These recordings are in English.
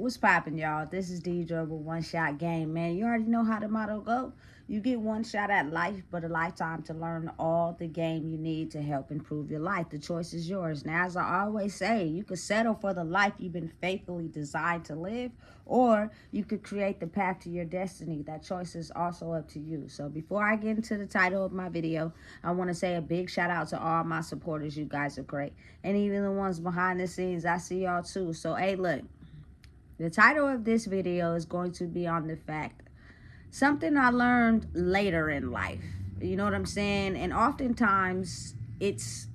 What's poppin', y'all? This is Deidre with One Shot Game, man. You already know how the motto go. You get one shot at life, but a lifetime to learn all the game you need to help improve your life. The choice is yours. Now, as I always say, you could settle for the life you've been faithfully designed to live, or you could create the path to your destiny. That choice is also up to you. So before I get into the title of my video, I want to say a big shout out to all my supporters. You guys are great. And even the ones behind the scenes, I see y'all too. So, hey, look. The title of this video is going to be on the fact, something I learned later in life. You know what I'm saying? And oftentimes it's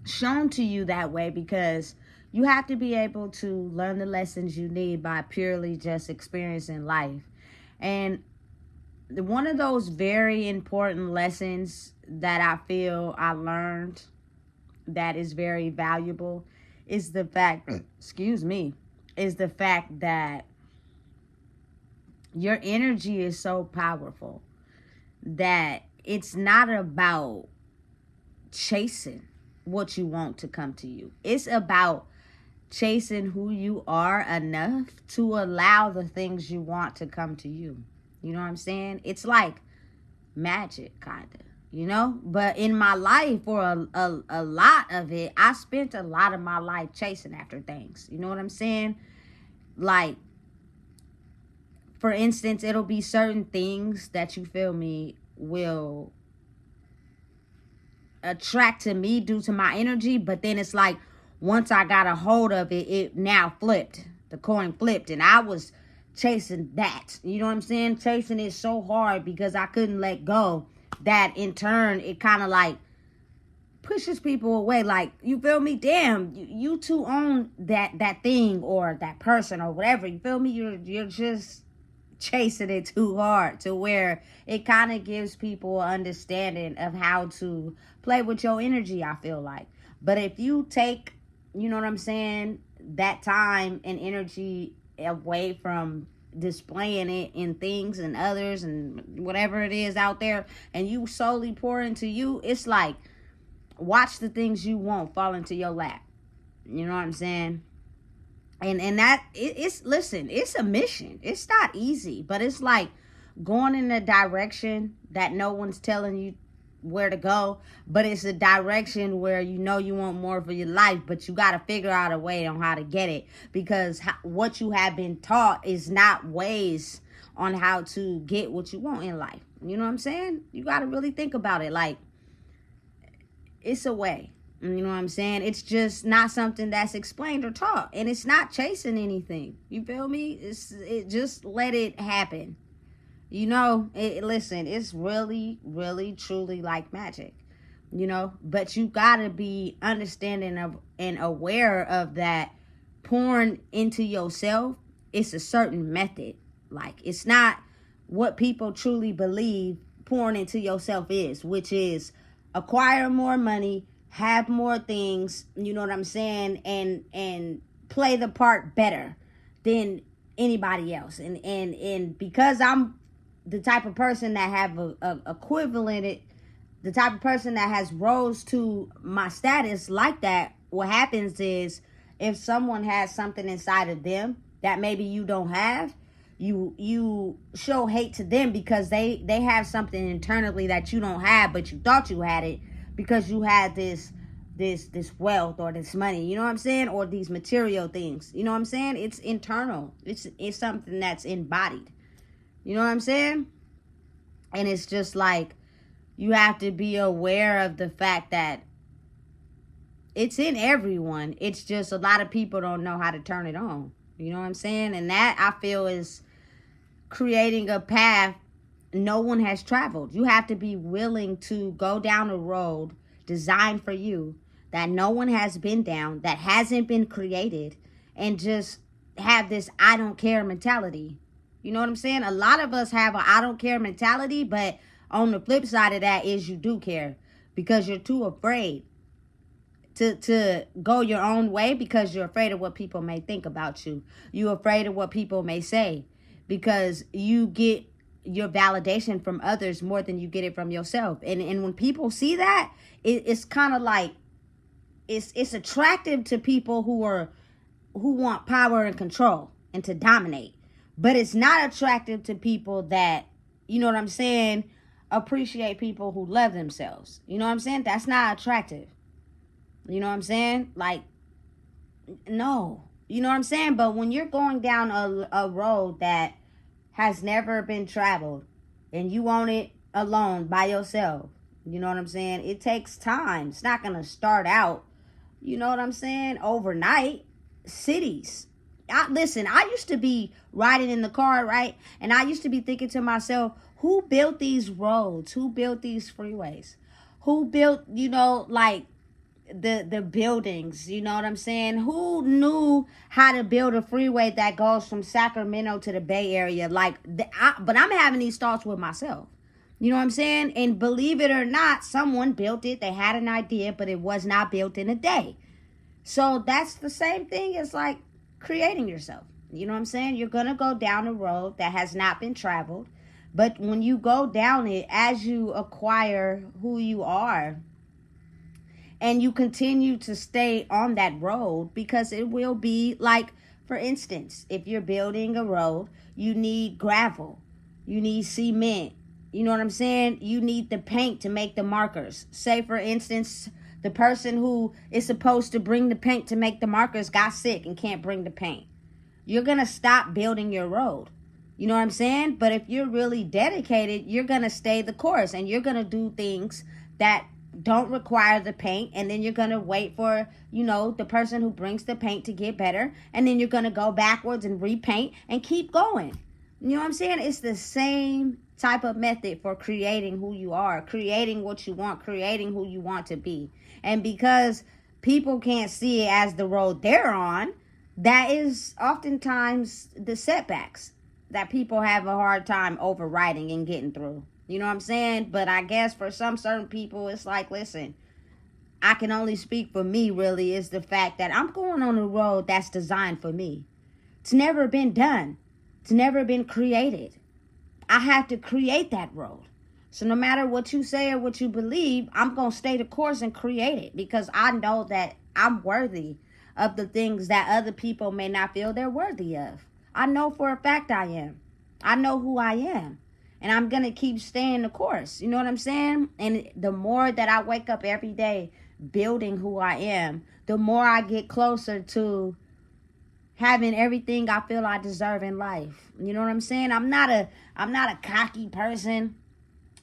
shown to you that way because you have to be able to learn the lessons you need by purely just experiencing life. And one of those very important lessons that I feel I learned that is very valuable is the fact, is the fact that your energy is so powerful that it's not about chasing what you want to come to you. It's about chasing who you are enough to allow the things you want to come to you. You know what I'm saying? It's like magic, kind of. You know, but in my life, for a lot of it, I spent a lot of my life chasing after things. You know what I'm saying? Like, for instance, it'll be certain things that you feel me will attract to me due to my energy. But then it's like, once I got a hold of it, it now flipped. The coin flipped and I was chasing that. You know what I'm saying? Chasing it so hard because I couldn't let go. That in turn, it kind of like pushes people away. Like, you feel me? Damn, you two own that thing or that person or whatever. You feel me? You're just chasing it too hard to where it kind of gives people an understanding of how to play with your energy, I feel like. But if you take, you know what I'm saying, that time and energy away from displaying it in things and others and whatever it is out there, and you solely pour into you, it's like, watch the things you want fall into your lap. You know what I'm saying? And that listen, it's a mission. It's not easy, but it's like going in a direction that no one's telling you where to go, but it's a direction where you know you want more for your life, but you got to figure out a way on how to get it, because what you have been taught is not ways on how to get what you want in life. You know what I'm saying? You got to really think about it. Like, it's a way. You know what I'm saying? It's just not something that's explained or taught, and it's not chasing anything. You feel me? It just let it happen. You know, listen, it's really, really, truly like magic, you know, but you gotta be understanding of and aware of that pouring into yourself. It's a certain method. Like, it's not what people truly believe pouring into yourself is, which is acquire more money, have more things, you know what I'm saying, and play the part better than anybody else. And because I'm the type of person that have a equivalent, the type of person that has rose to my status like that, what happens is, if someone has something inside of them that maybe you don't have, you show hate to them because they have something internally that you don't have, but you thought you had it because you had this wealth or this money, you know what I'm saying, or these material things, you know what I'm saying. It's internal. It's something that's embodied. You know what I'm saying? And it's just like, you have to be aware of the fact that it's in everyone. It's just a lot of people don't know how to turn it on. You know what I'm saying? And that, I feel, is creating a path no one has traveled. You have to be willing to go down a road designed for you that no one has been down, that hasn't been created, and just have this I don't care mentality. You know what I'm saying? A lot of us have a I don't care mentality, but on the flip side of that is you do care, because you're too afraid to go your own way, because you're afraid of what people may think about you. You're afraid of what people may say, because you get your validation from others more than you get it from yourself. And when people see that, it's kind of like, it's attractive to people who want power and control. and to dominate. But it's not attractive to people that, you know what I'm saying, appreciate people who love themselves. You know what I'm saying? That's not attractive. You know what I'm saying? Like, no. You know what I'm saying? But when you're going down a road that has never been traveled and you on it alone by yourself, you know what I'm saying? It takes time. It's not going to start out, you know what I'm saying, overnight. Cities. Listen, I used to be riding in the car, right? And I used to be thinking to myself, who built these roads? Who built these freeways? Who built, you know, like the buildings, you know what I'm saying? Who knew how to build a freeway that goes from Sacramento to the Bay Area? But I'm having these thoughts with myself. You know what I'm saying? And believe it or not, someone built it. They had an idea, but it was not built in a day. So that's the same thing as like creating yourself. You know what I'm saying? You're going to go down a road that has not been traveled. But when you go down it, as you acquire who you are, and you continue to stay on that road, because it will be like, for instance, if you're building a road, you need gravel, you need cement, you know what I'm saying? You need the paint to make the markers. Say, for instance, the person who is supposed to bring the paint to make the markers got sick and can't bring the paint. You're going to stop building your road. You know what I'm saying? But if you're really dedicated, you're going to stay the course, and you're going to do things that don't require the paint, and then you're going to wait for, you know, the person who brings the paint to get better, and then you're going to go backwards and repaint and keep going. You know what I'm saying? It's the same type of method for creating who you are, creating what you want, creating who you want to be. And because people can't see it as the road they're on, that is oftentimes the setbacks that people have a hard time overriding and getting through. You know what I'm saying? But I guess for some certain people, it's like, listen, I can only speak for me, really, is the fact that I'm going on a road that's designed for me. It's never been done. It's never been created. I have to create that road. So no matter what you say or what you believe, I'm going to stay the course and create it, because I know that I'm worthy of the things that other people may not feel they're worthy of. I know for a fact I am. I know who I am. And I'm going to keep staying the course. You know what I'm saying? And the more that I wake up every day building who I am, the more I get closer to having everything I feel I deserve in life. You know what I'm saying? I'm not a cocky person.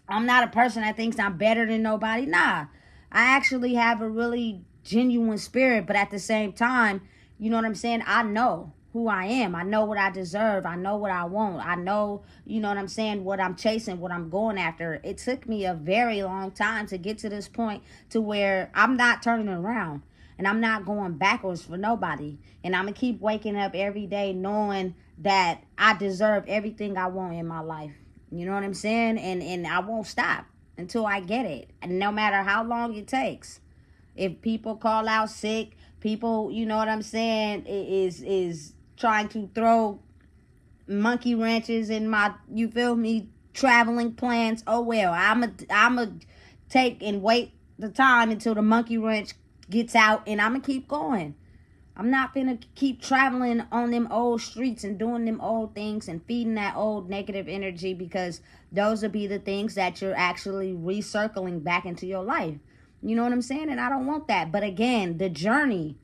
I'm not a person that thinks I'm better than nobody. Nah. I actually have a really genuine spirit, but at the same time, you know what I'm saying? I know who I am. I know what I deserve. I know what I want. I know, you know what I'm saying, what I'm chasing, what I'm going after. It took me a very long time to get to this point to where I'm not turning around. And I'm not going backwards for nobody. And I'm going to keep waking up every day knowing that I deserve everything I want in my life. You know what I'm saying? And I won't stop until I get it. And no matter how long it takes. If people call out sick, people, you know what I'm saying, is trying to throw monkey wrenches in my, you feel me, traveling plans. Oh, well, I'm a take and wait the time until the monkey wrench gets out, and I'm going to keep going. I'm not going to keep traveling on them old streets and doing them old things and feeding that old negative energy, because those will be the things that you're actually recircling back into your life. You know what I'm saying? And I don't want that. But again, the journey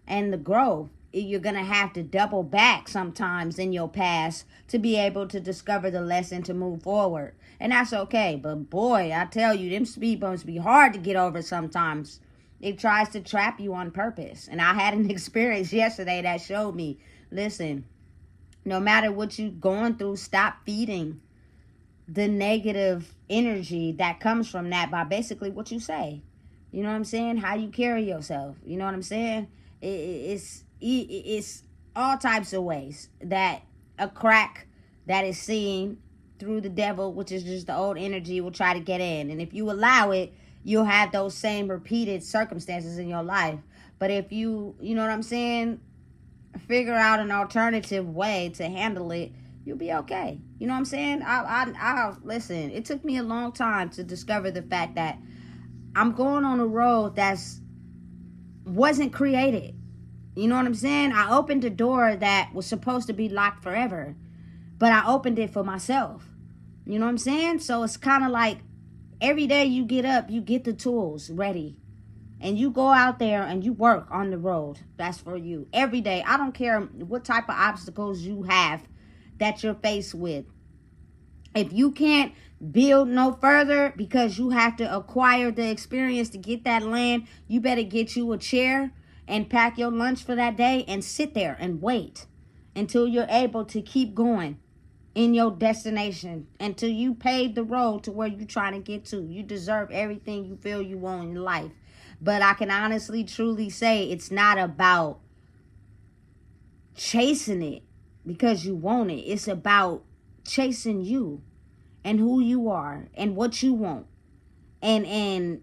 and the growth, you're going to have to double back sometimes in your past to be able to discover the lesson to move forward. And that's okay. But boy, I tell you, them speed bumps be hard to get over sometimes. It tries to trap you on purpose. And I had an experience yesterday that showed me, listen, no matter what you're going through, stop feeding the negative energy that comes from that by basically what you say. You know what I'm saying? How you carry yourself. You know what I'm saying? It's all types of ways that a crack that is seen through the devil, which is just the old energy, will try to get in. And if you allow it, you'll have those same repeated circumstances in your life. But if you know what I'm saying, figure out an alternative way to handle it, you'll be okay. You know what I'm saying? I listen, it took me a long time to discover the fact that I'm going on a road that's wasn't created. You know what I'm saying? I opened a door that was supposed to be locked forever, but I opened it for myself. You know what I'm saying? So it's kind of like every day you get up, you get the tools ready, and you go out there and you work on the road. That's for you. Every day. I don't care what type of obstacles you have that you're faced with. If you can't build no further because you have to acquire the experience to get that land, you better get you a chair and pack your lunch for that day and sit there and wait until you're able to keep going in your destination, until you pave the road to where you're trying to get to. You deserve everything you feel you want in life. But I can honestly, truly say it's not about chasing it because you want it. It's about chasing you and who you are and what you want. And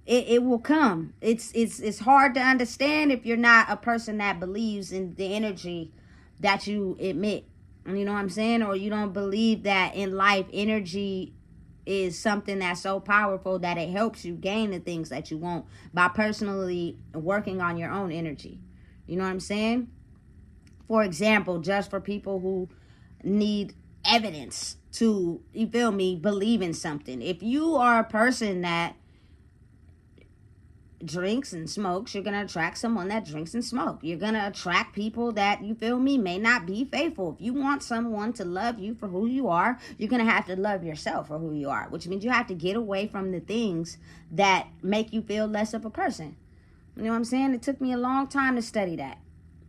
it will come. It's hard to understand if you're not a person that believes in the energy that you emit. You know what I'm saying? Or you don't believe that in life energy is something that's so powerful that it helps you gain the things that you want by personally working on your own energy. You know what I'm saying? For example, just for people who need evidence to, you feel me, believe in something. If you are a person that drinks and smokes, you're going to attract someone that drinks and smoke. You're going to attract people that, you feel me, may not be faithful. If you want someone to love you for who you are, you're going to have to love yourself for who you are, which means you have to get away from the things that make you feel less of a person. You know what I'm saying? It took me a long time to study that,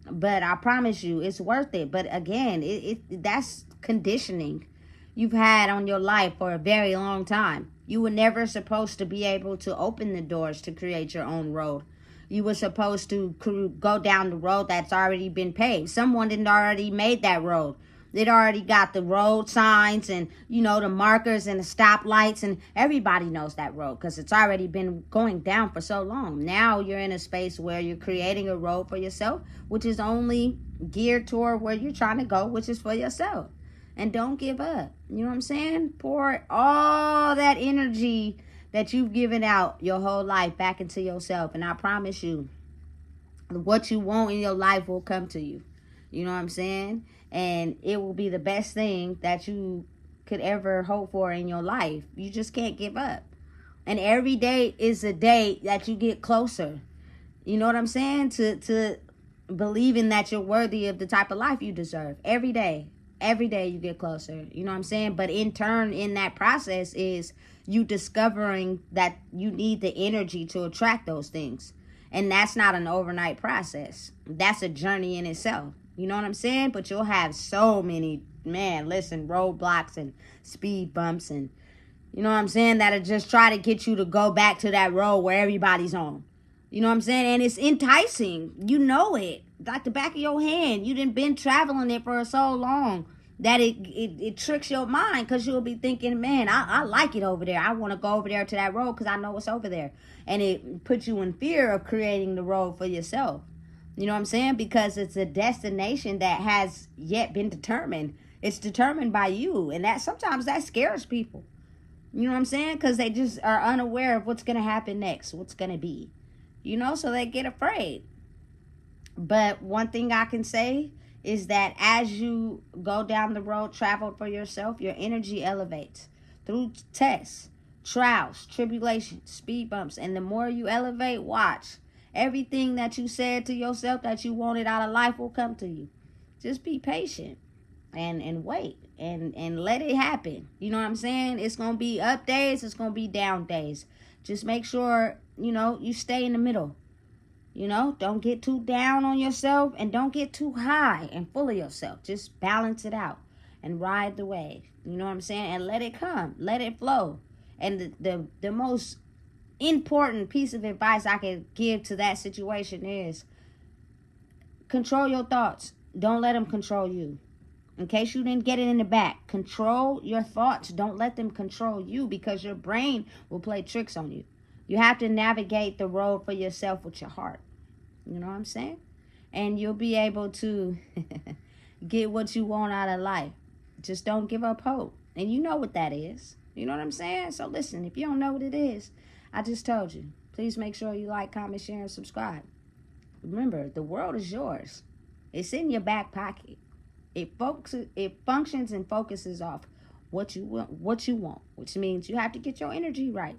but I promise you it's worth it. But again, that's conditioning you've had on your life for a very long time. You were never supposed to be able to open the doors to create your own road. You were supposed to go down the road that's already been paved. Someone didn't already made that road. They'd already got the road signs and, you know, the markers and the stoplights, and everybody knows that road because it's already been going down for so long. Now you're in a space where you're creating a road for yourself, which is only geared toward where you're trying to go, which is for yourself. And don't give up. You know what I'm saying? Pour all that energy that you've given out your whole life back into yourself. And I promise you, what you want in your life will come to you. You know what I'm saying? And it will be the best thing that you could ever hope for in your life. You just can't give up. And every day is a day that you get closer. You know what I'm saying? To believing that you're worthy of the type of life you deserve. Every day you get closer. You know what I'm saying? But in turn, in that process is you discovering that you need the energy to attract those things. And that's not an overnight process. That's a journey in itself. You know what I'm saying? But you'll have so many, roadblocks and speed bumps and, you know what I'm saying, that'll just try to get you to go back to that road where everybody's on. You know what I'm saying? And it's enticing. You know it. Like the back of your hand. You done been traveling it for so long that it tricks your mind, because you'll be thinking, man, I like it over there. I want to go over there to that road because I know what's over there. And it puts you in fear of creating the road for yourself. You know what I'm saying? Because it's a destination that has yet been determined. It's determined by you. And that sometimes that scares people. You know what I'm saying? Because they just are unaware of what's going to happen next, what's going to be. You know, so they get afraid. But one thing I can say is that as you go down the road, travel for yourself, your energy elevates through tests, trials, tribulations, speed bumps. And the more you elevate, watch. Everything that you said to yourself that you wanted out of life will come to you. Just be patient and wait and let it happen. You know what I'm saying? It's going to be up days. It's going to be down days. Just make sure, you know, you stay in the middle. You know, don't get too down on yourself and don't get too high and full of yourself. Just balance it out and ride the wave. You know what I'm saying? And let it come. Let it flow. And the most important piece of advice I can give to that situation is control your thoughts. Don't let them control you. In case you didn't get it in the back, control your thoughts. Don't let them control you, because your brain will play tricks on you. You have to navigate the road for yourself with your heart. You know what I'm saying? And you'll be able to get what you want out of life. Just don't give up hope. And you know what that is. You know what I'm saying? So listen, if you don't know what it is, I just told you. Please make sure you like, comment, share, and subscribe. remember, the world is yours. It's in your back pocket. It functions and focuses off what you want, which means you have to get your energy right.